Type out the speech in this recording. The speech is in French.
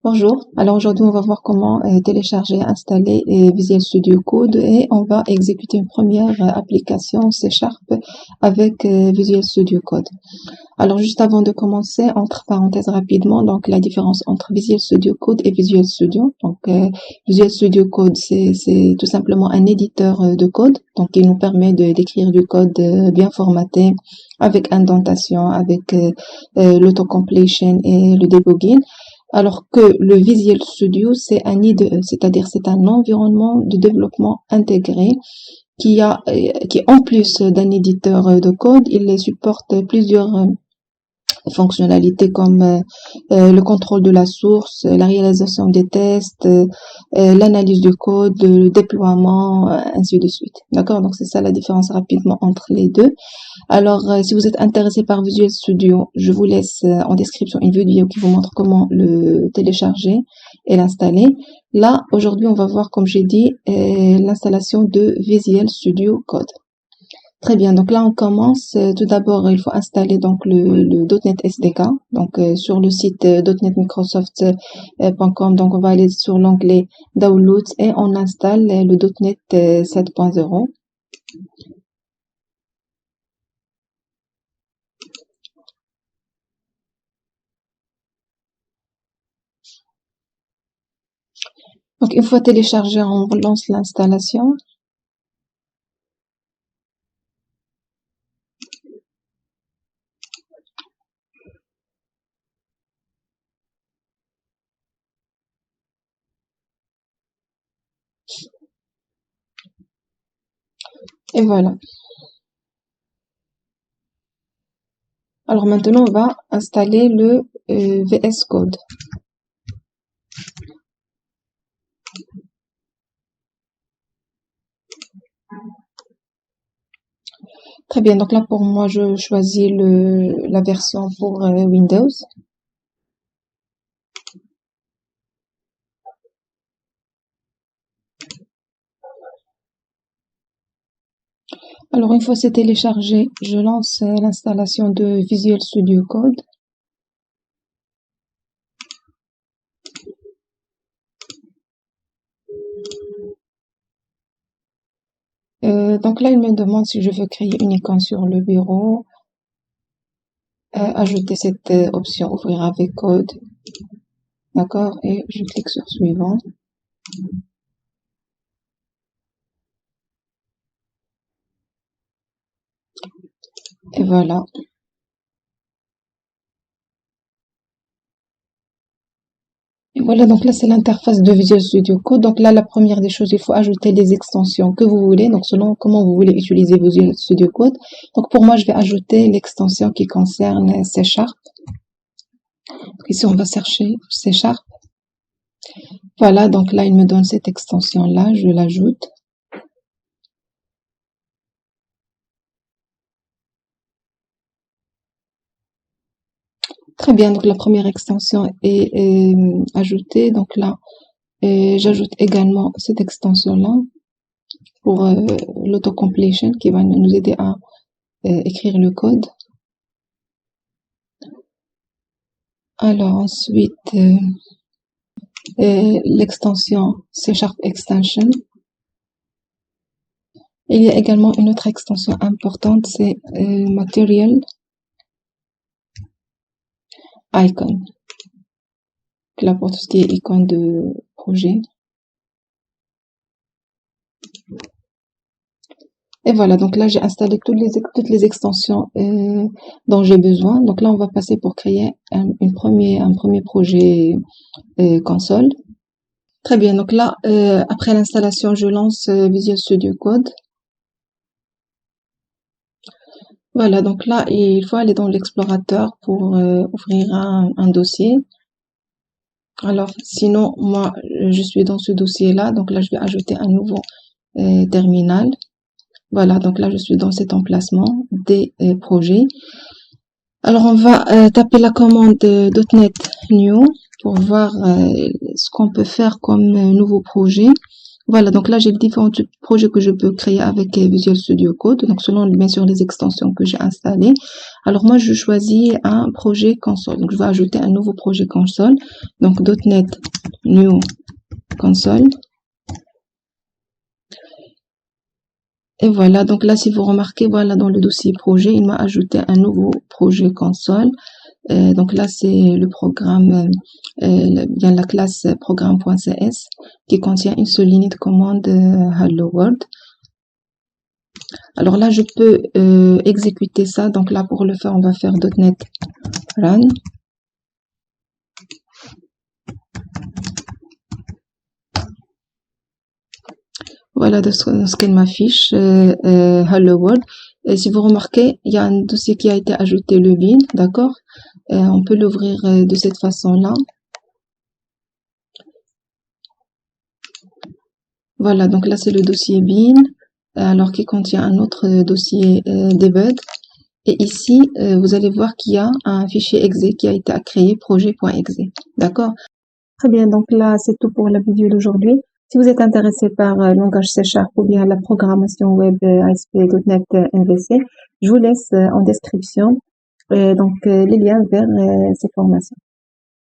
Bonjour, alors aujourd'hui on va voir comment télécharger et installer Visual Studio Code et on va exécuter une première application C# avec Visual Studio Code. Alors juste avant de commencer, entre parenthèses rapidement, donc la différence entre Visual Studio Code et Visual Studio. Donc Visual Studio Code c'est tout simplement un éditeur de code, donc il nous permet d'écrire du code bien formaté, avec indentation, avec l'autocompletion et le debugging. Alors que le Visual Studio, c'est un IDE, c'est-à-dire c'est un environnement de développement intégré qui en plus d'un éditeur de code, il supporte plusieurs fonctionnalités comme le contrôle de la source, la réalisation des tests, l'analyse du code, le déploiement, ainsi de suite. D'accord? Donc c'est ça la différence rapidement entre les deux. Alors, si vous êtes intéressé par Visual Studio, je vous laisse en description une vidéo qui vous montre comment le télécharger et l'installer. Là, aujourd'hui, on va voir, comme j'ai dit, l'installation de Visual Studio Code. Très bien, donc là on commence. Tout d'abord, il faut installer donc le .NET SDK. Donc sur le site .NET-Microsoft.com, donc on va aller sur l'onglet Downloads et on installe le .NET 7.0. Donc une fois téléchargé, on relance l'installation. Et voilà. Alors maintenant, on va installer le VS Code. Très bien, donc là pour moi, je choisis la version pour Windows. Alors une fois c'est téléchargé, je lance l'installation de Visual Studio Code. Donc là, il me demande si je veux créer une icône sur le bureau, ajouter cette option ouvrir avec code, d'accord, et je clique sur suivant. Et voilà. Et voilà, donc là c'est l'interface de Visual Studio Code. Donc là, la première des choses, il faut ajouter les extensions que vous voulez, donc selon comment vous voulez utiliser Visual Studio Code. Donc pour moi, je vais ajouter l'extension qui concerne C#. Ici, on va chercher C#. Voilà, donc là, il me donne cette extension-là, je l'ajoute. Très bien, donc la première extension est ajoutée. Donc là, j'ajoute également cette extension-là pour l'autocompletion qui va nous aider à écrire le code. Alors ensuite, l'extension C# Extension. Il y a également une autre extension importante, c'est Material Icon. Là pour tout ce qui est icône de projet. Et voilà, donc là j'ai installé toutes les extensions dont j'ai besoin. Donc là on va passer pour créer un premier projet console. Très bien, donc là après l'installation je lance Visual Studio Code. Voilà, donc là il faut aller dans l'explorateur pour ouvrir un dossier. Alors sinon moi je suis dans ce dossier là, donc là je vais ajouter un nouveau terminal. Voilà, donc là je suis dans cet emplacement des projets. Alors on va taper la commande .NET New pour voir ce qu'on peut faire comme nouveau projet. Voilà, donc là, j'ai différents types de projets que je peux créer avec Visual Studio Code, donc selon bien sûr les extensions que j'ai installées. Alors moi, je choisis un projet console, donc je vais ajouter un nouveau projet console, donc .NET New Console. Et voilà, donc là, si vous remarquez, voilà, dans le dossier projet, il m'a ajouté un nouveau projet console. Donc là, c'est le programme, bien la classe programme.cs qui contient une seule ligne de commande Hello World. Alors là, je peux exécuter ça. Donc là, pour le faire, on va faire .NET Run. Voilà de ce qu'elle m'affiche, Hello World. Et si vous remarquez, il y a un dossier qui a été ajouté, le bin, d'accord? On peut l'ouvrir de cette façon-là. Voilà, donc là, c'est le dossier bin, alors qui contient un autre dossier debug. Et ici, vous allez voir qu'il y a un fichier exe qui a été créé, projet.exe. D'accord? Très bien, donc là, c'est tout pour la vidéo d'aujourd'hui. Si vous êtes intéressé par le langage C# ou bien la programmation web ASP.NET MVC, je vous laisse en description les liens vers ces formations.